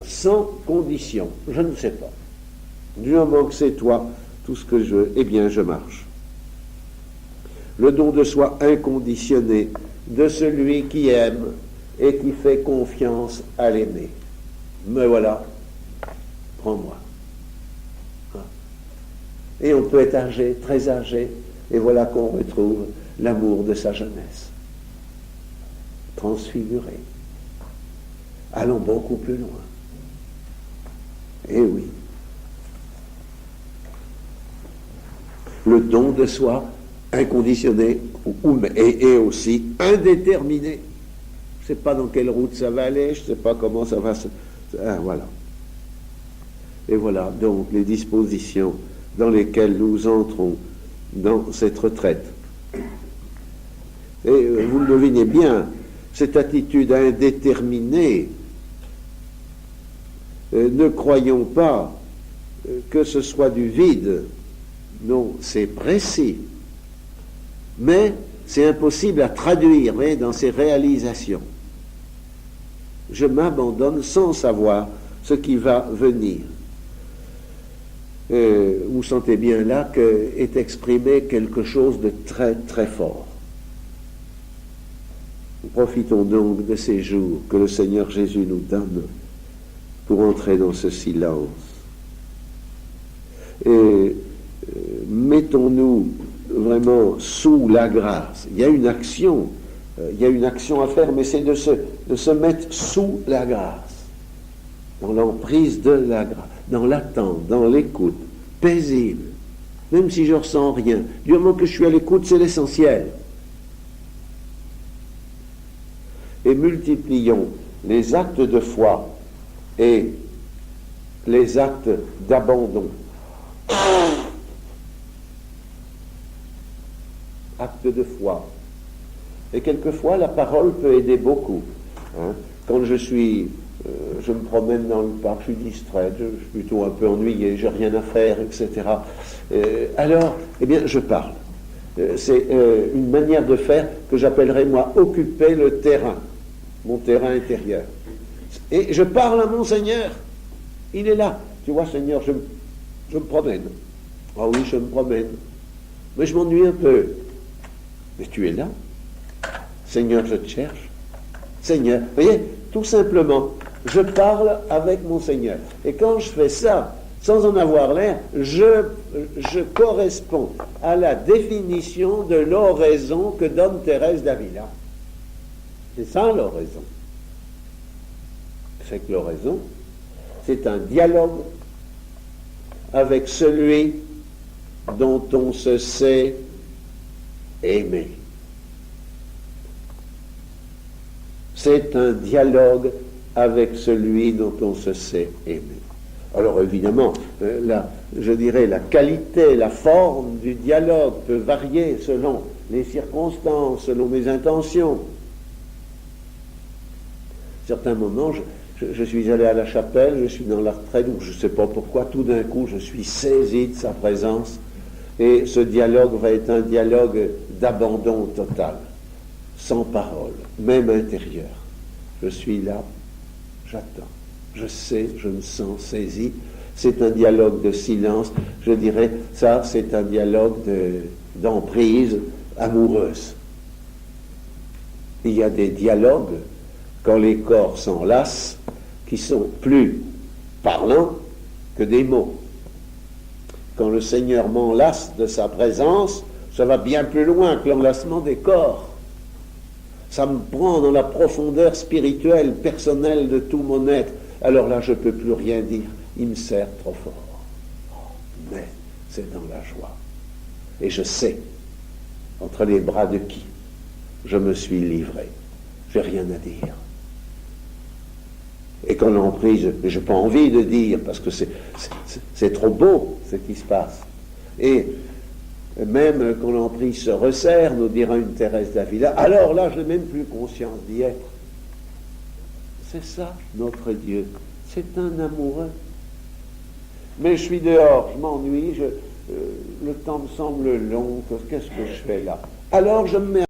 sans condition. Je ne sais pas. Du moment que c'est toi, tout ce que je veux, eh bien je marche. Le don de soi inconditionné de celui qui aime et qui fait confiance à l'aimer. Me voilà, prends-moi. Et on peut être âgé, très âgé, et voilà qu'on retrouve l'amour de sa jeunesse. Transfiguré. Allons beaucoup plus loin. Eh oui. Le don de soi inconditionné et aussi indéterminé. Je ne sais pas dans quelle route ça va aller, je ne sais pas comment ça va se... voilà. Et voilà donc les dispositions dans lesquelles nous entrons dans cette retraite. Et vous le devinez bien, cette attitude indéterminée, ne croyons pas que ce soit du vide. Non, c'est précis. Mais c'est impossible à traduire, voyez, dans ses réalisations. Je m'abandonne sans savoir ce qui va venir. Vous sentez bien là qu'est exprimé quelque chose de très très fort. Profitons donc de ces jours que le Seigneur Jésus nous donne pour entrer dans ce silence. Et mettons-nous vraiment sous la grâce. Il y a une action à faire, mais c'est de se mettre sous la grâce, dans l'emprise de la grâce, dans l'attente, dans l'écoute, paisible, même si je ne ressens rien. Du moment que je suis à l'écoute, c'est l'essentiel. Et multiplions les actes de foi et les actes d'abandon. Acte de foi. Et quelquefois, la parole peut aider beaucoup. Quand je me promène dans le parc, je suis distrait, je suis plutôt un peu ennuyé, j'ai rien à faire, etc. Alors, eh bien, je parle. C'est une manière de faire que j'appellerais, moi, occuper le terrain, mon terrain intérieur. Et je parle à mon Seigneur. Il est là. Tu vois, Seigneur, je me promène. Ah oui, je me promène. Mais je m'ennuie un peu. Mais tu es là. Seigneur, je te cherche. Seigneur, vous voyez, tout simplement, je parle avec mon Seigneur. Et quand je fais ça, sans en avoir l'air, je corresponds à la définition de l'oraison que donne Thérèse d'Avila. C'est ça l'oraison. C'est que l'oraison, c'est un dialogue avec celui dont on se sait aimer. C'est un dialogue avec celui dont on se sait aimer. Alors évidemment, je dirais la qualité, la forme du dialogue peut varier selon les circonstances, selon mes intentions. À certains moments, je suis allé à la chapelle, je suis dans la retraite, où je ne sais pas pourquoi, tout d'un coup, je suis saisi de sa présence, et ce dialogue va être un dialogue d'abandon total, sans parole, même intérieur. Je suis là, j'attends, je sais, je me sens saisi. C'est un dialogue de silence, je dirais, ça, c'est un dialogue d'emprise amoureuse. Il y a des dialogues, quand les corps s'enlacent, qui sont plus parlants que des mots. Quand le Seigneur m'enlace de sa présence, ça va bien plus loin que l'enlacement des corps. Ça me prend dans la profondeur spirituelle, personnelle de tout mon être. Alors là, je ne peux plus rien dire. Il me serre trop fort. Mais c'est dans la joie. Et je sais, entre les bras de qui je me suis livré. Je n'ai rien à dire. Et quand l'emprise, je n'ai pas envie de dire, parce que c'est trop beau ce qui se passe. Et même quand l'emprise se resserre, nous dira une Thérèse d'Avila, alors là, je n'ai même plus conscience d'y être. C'est ça, notre Dieu. C'est un amoureux. Mais je suis dehors, je m'ennuie, le temps me semble long, qu'est-ce que je fais là? Alors je me mets